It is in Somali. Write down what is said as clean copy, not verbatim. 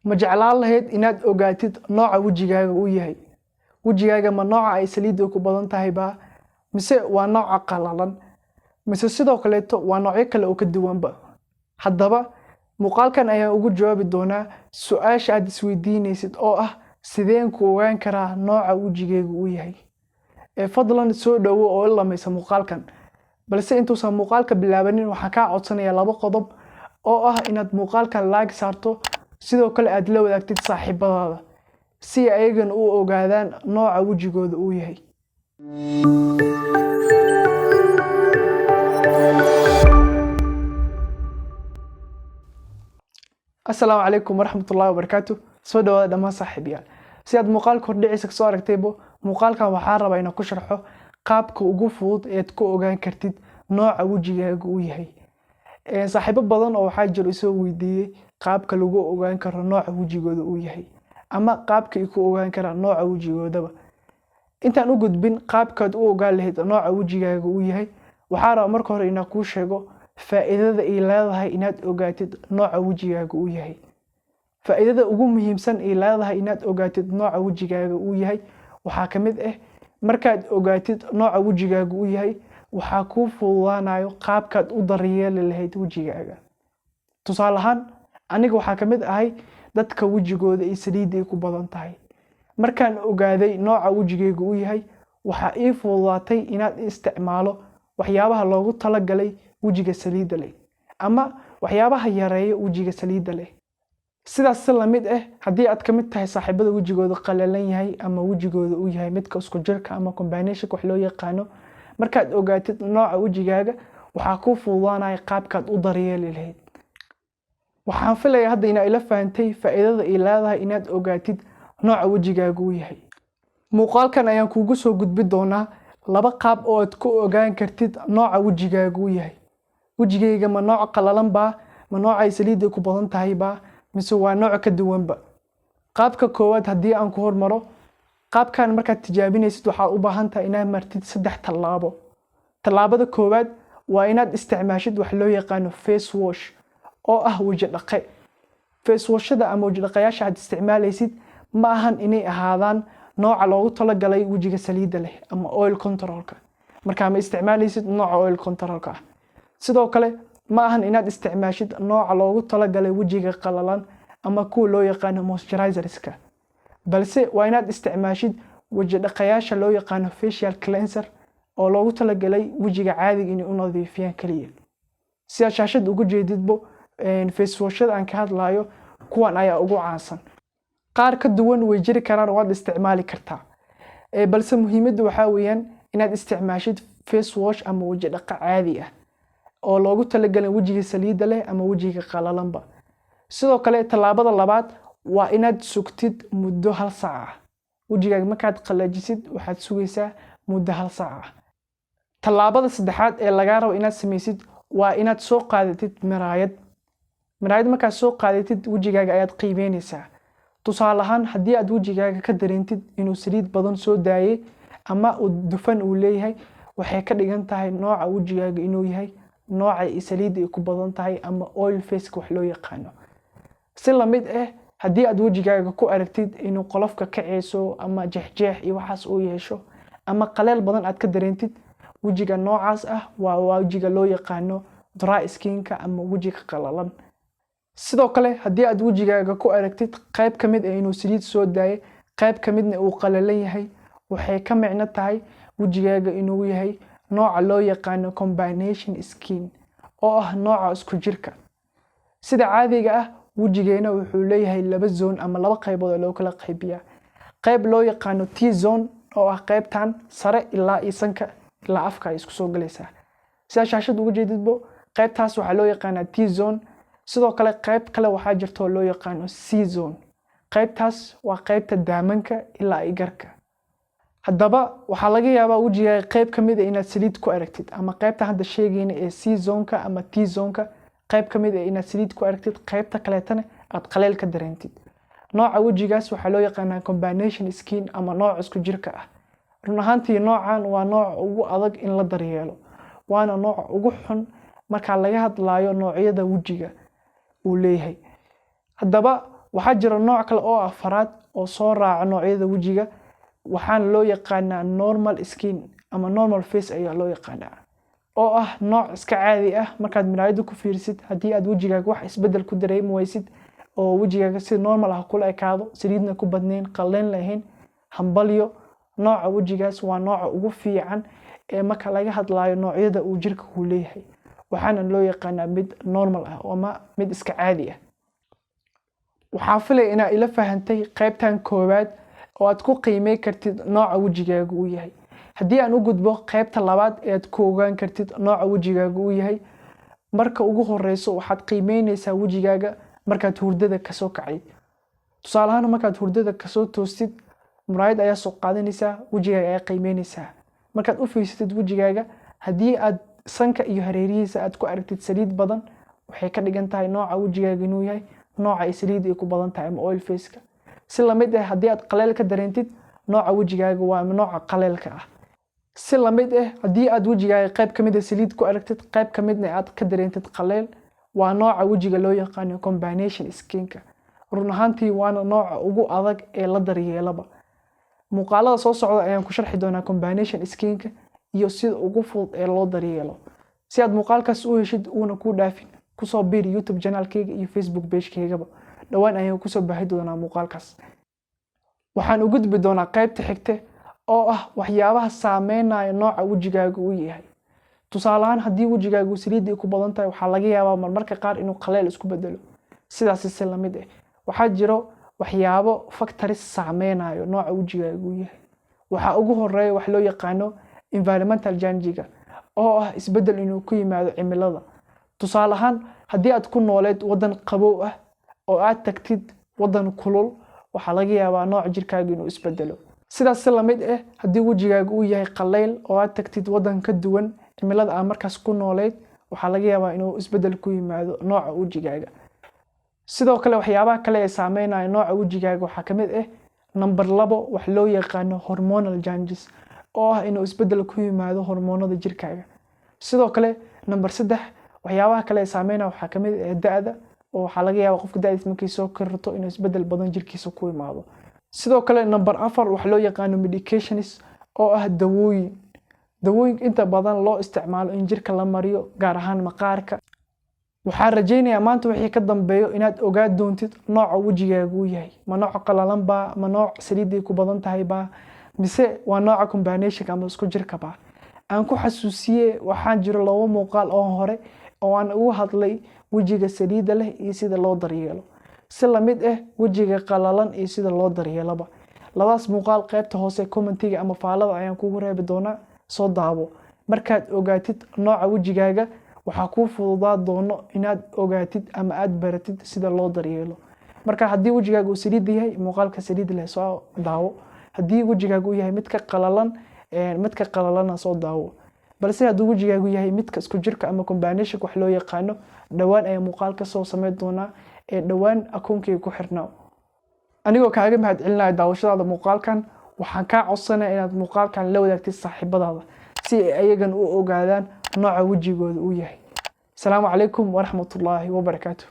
ma jeclaan lahayd inaad ogaatid nooca wejigaaga uu yahay? Wejigaaga ma nooca ay saliiddu ku badan tahay ba mise waa nooca qalalan mise sidoo kaleeto waa noocyo kale oo ka duwanba? Haddaba muuqaalkan ayaan ugu jawaabi doonaa su'aasha aad isweydiinaysid oo ah sideen ku ogaan karaa nooca wejigaaga uu yahay. Fadlan soo dhawo oo la lameysa muuqaalkan. balse intuusan muuqaalka bilaabanin waxaan kaa codsanayaa 2 qodob oo ah inaad muuqaalkan like saarto sidoo kale aad la wadaagtid saaxiibadaada si ayagana u ogaadaan nooca wejigooda uu yahay. Assalaamu calaykum waraxmatullaahi wabarakaatuh. Soo dhawaada dhammaan saaxiibayaal. Si aad muuqaalka hordhiciisa soo aragtaybo, muuqaalkan waxaan rabaa inaan ku sharxo qaabka ugu fudud ee aad ku ogaan kartid nooca wejigaaga uu yahay. Saaxiibo badan oo waxaa jiro isoo weydiiyay qaabka lagu ogaan karo nooca wejigooda uu yahay ama qaabka ay ku ogaan karaan nooca wejigoodaba. Intaan u gudbin qaabkaad u ogaan lahayd nooca wejigaaga uu yahay, waxaan rabaa marka hore inaan kuu sheego faa'iidada ay leedahay inaad ogaatid nooca wejigaaga uu yahay. Faa'iidada ugu muhiimsan ay leedahay inaad ogaatid nooca wejigaaga uu yahay waxaa ka mid ah markaad ogaatid nooca wejigaaga uu yahay waxaa kuu fududaanayo qaabkaad u daryeeli lahayd wejigaaga. Tusaale ahaan aniga waxaa ka mid ahay dadka wejigooda ay saliidda ku badan tahay. Markaan ogaaday nooca wejigaaga uu yahay waxaa ii fududaatay inaad isticmaalo waxyaabaha loogu talagalay wejiga saliidda leh ama waxyaabaha yareeya wejiga saliidda leh. Sidaas la mid ah haddii aad ka mid tahay saaxiibada wejigooda qalalan yahay ama wejigooda uu yahay midka isku jirka ama combination wax loo yaqaano, markaad ogaatid nooca wejigaaga waxaa kuu fududaanaya qaabkaad u daryeeli lahayd. Waxaan filayaa hadda inaad ila fahantay faa'iidada ay leedahay inaad ogaatid nooca wejigaaga uu yahay. Muuqaalkan ayaan kuugu soo gudbin doonaa 2 qaab oo aad ku ogaan kartid nooca wejigaaga uu yahay. Wejigaaga ma nooc qalalan ba, ma nooc ay saliidda ku badan tahay ba mise waa nooc ka duwanba? Qaabka koowaad haddii aan ku hormaro, qaabkan markaad tijaabinaysid waxaad u baahan tahay inaad martid 3 tallaabo. Tallaabada koowaad waa inaad isticmaashid wax loo yaqaano face wash oo ah weji dhaqe. Face washada ama weji dhaqayaasha aad isticmaalaysid ma ahan inay ahaadaan nooca loogu talagalay wejiga saliidda leh ama oil controlka. Marka ma isticmaalaysid nooca oil controlka ah. Sidoo kale ma ahan inaad isticmaashid nooca loogu talagalay wejiga qalalan ama kuwa loo yaqaano moisturizerska. balse waa inaad isticmaashid weji dhaqayaasha loo yaqaano facial cleanser oo loogu talagalay wejiga caadiga inay u nadiifiyaan kaliya. Si aad shaashad ugu jeedidbo face washada aan ka hadlayo kuwan ayaa ugu caansan. Qaar ka duwan way jiri karaan oo aad isticmaali kartaa. Balse muhiimaddu waxaa weeyaan inaad isticmaashid face wash ama weji dhaqa caadi ah oo loogu talagalay wejiga saliidda leh ama wejiga qalalanba. Sidoo kale tallaabada labaad waa inaad sugtid muddo 1 saac ah. Wejigaaga markaad qalajisid waxaad sugaysaa muddo 1 saac ah. Tallaabada saddexaad ee laga rabo inaad sameysid waa inaad soo qaadatid miraayad. Miraayad markaad soo qaadatid wejigaaga ayaad qiimeynaysaa. Tusaale ahaan haddii aad wejigaaga ka dareentid inuu saliid badan soo daayay ama uu dufan uu leeyahay, waxay ka dhigan tahay nooca wejigaaga inuu yahay nooca ay saliidda ku badan tahay ama oil face wax loo yaqaano. Si la mid ah haddii aad wejigaaga ku aragtid inuu qolofka kacayso ama jeexjeex iyo waxaas uu yeesho ama qaleel badan aad ka dareentid, wejiga noocaas ah waa wejiga loo yaqaano dry skin-ka ama wejiga qalalan. Sidoo kale haddii aad wejigaaga ku aragtid qayb ka mid ah inuu saliid soo daayay, qayb ka midna uu qalalan yahay, waxay ka micno tahay wejigaaga inuu yahay nooca loo yaqaano combination skin oo ah nooca isku jirka. Sida caadiga ah wejigeena wuxuu leeyahay 2 zone ama 2 qaybood oo loo kala qaybiyaa. Qayb loo yaqaano T-zone oo ah qaybtan sare ilaa sanka ilaa afka ay isku soo galaysaa. Si shaashad ugu jeedidbo qaybtaas waxaa loo yaqaanaa T-zone. Sidoo kale qayb kale waxaa jirto loo yaqaano C-zone. Qaybtaas waa qaybta daamanka ilaa garka. Haddaba waxaa laga yaabaa wejigaaga qayb ka mid ah inaad saliid ku aragtid ama qaybta hadda sheegayna ee C-zone-ka ama T-zone-ka qayb ka mid ah inaad saliid ku aragtid, qaybta kaleetana aad qaleel ka dareentid. Nooca wejigaas waxaa loo yaqaanaa combination skin ama nooc isku jirka ah. Run ahaantii noocan waa nooc ugu adag in la daryeelo. Waana nooc ugu xun marka laga hadlayo noocyada wejiga uu leeyahay. Haddaba waxaa jira nooc kale oo afraad oo soo raaca noocyada wejiga, waxaana loo yaqaanaa normal skin ama normal face ayaa loo yaqaanaa, oo ah nooc iska caadi ah. markaad miraayada ku fiirsid, haddii aad wejigaaga wax isbedel ku dareemi waysid oo wejigaaga si normal ah kula ekaado, saliidna ku badnayn, qalleen lahayn, hambalyo. nooca wejigaas waa nooca ugu fiican ee marka laga hadlayo noocyada uu jirka uu leeyahay, waxaana loo yaqaanaa mid normal ah ama mid iska caadi ah. waxaa filay inaad ila fahantay qaybtan koowaad oo aad ku qiimeyn kartid nooca wejigaaga uu yahay. haddii aan u gudbo qaybta labaad ee aad ku ogaan kartid nooca wejigaaga uu yahay, marka ugu horeyso waxaad qiimeynaysaa wejigaaga markaad hurdada kasoo kacdid. tusaale ahaan markaad hurdada kasoo toostid, muraayad ayaa soo qaadanaysaa, wejigaaga ayaa qiimeynaysaa. markaad u fiirsatid wejigaaga, haddii aad sanka iyo hareerihiisa aad ku aragtid saliid badan, waxay ka dhigan tahay nooca wejigaaga inuu yahay nooca ay saliid ay ku badan tahay ama oil face-ka. si lamid ah haddii aad qaleel ka dareentid, nooca wejigaaga waa nooca qaleelka ah. si lamid ah haddii aad wejigaaga qayb ka mid ah saliid ku aragtid, qayb ka midna aad ka dareentid qaleel, waa nooca wejiga loo yaqaano combination skin-ka. run ahaantii waana nooca ugu adag ee la daryeelaba. muuqaalada soo socda ayaan ku sharxi doonaa combination skin-ka iyo sida ugu fudud ee loo daryeelo. si aad muuqaalkaas u heshid uuna ku dhaafin, kusoo biir YouTube channel-kayga iyo Facebook page-kaygaba. dhawaan ayaan kusoo baahi doonaa muuqaalkaas. waxaan u gudbi doonaa qaybta xigta oo ah waxyaabaha saameynaya nooca wejigaaga uu yahay. tusaale ahaan haddii wejigaagu saliid ay ku badan tahay, waxaa laga yaabaa marmarka qaar inuu qaleel isku bedelo. sidaas si lamid ah waxaa jiro waxyaabo factors saameynayo nooca wejigaaga uu yahay. waxaa ugu horeeya wax loo yaqaano environmental change-ga oo ah isbedel inuu ku yimaado cimilada. tusaale ahaan haddii aad ku nooleed wadan qabow ah oo aad tagtid wadan kulul, waxaa laga yaabaa nooca jirkaaga inuu isbedelo. sidaas si lamid ah haddii wejigaaga uu yahay qaleyl oo aad tagtid wadan ka duwan cimilada aan markaas ku nooleed, waxaa laga yaabaa inuu isbedel ku yimaado nooca wejigaaga. sidoo kale waxyaabaha kale ee saameynaya nooca wejigaaga waxaa ka mid ah number 2 wax loo yaqaano hormonal changes oo ah inuu isbedel ku yimaado hormoonada jirkaaga. sidoo kale number 3 waxyaabaha kale ee saameynaya waxaa ka mid ah da'da, oo waxaa laga yaabaa qofka da'diisa markay soo korto inuu isbedel badan jirkiisa ku yimaado. sidoo kale number 4 wax loo yaqaano medications oo ah dawooyin inta badan loo isticmaalo in jirka la mariyo, gaar ahaan maqaarka. waxaan rajaynayaa maanta wixii ka dambeeyo inaad ogaan doontid nooca wejigaaga uu yahay. ma nooca qalalan baa, ma nooc saliid ay ku badan tahay baa, mise waa nooca combination ama isku jirka baa. aan ku xasuusiye waxaan jiro 2 muuqaal oo hore oo aan ugu hadlay wejiga saliida leh iyo sida loo daryeelo. si lamid ah wejiga qalalan iyo sida loo daryeelaba. labadaas muuqaal qaybta hoose commentiga ama faalada ayaan kugu reebi doonaa, soo daabo. markaad ogaatid nooca wejigaaga, waxaa kuu fududaa doono inaad ogaatid ama aad baratid sida loo daryeelo. marka haddii wejigaaga uu saliid yahay, muuqaalka saliid leh soo daawo. haddii wejigaaga uu yahay midka qalalana soo daawo. balse haddii wejigaagu yahay midka isku jirka ama combination wax loo yaqaano, dhawaan ayaa muuqaalka soo sameyn doonaa ee dhawaan akoonkayga ku xirnaa. anigoo kaaga mahadcelinaya daawashadaada muuqaalkan, waxaan kaa codsanayaa inaad muuqaalkan la wadaagtid saaxiibadaada si ay ayagan u ogaadaan nooca wejigooda uu yahay. السلام عليكم ورحمة الله وبركاته.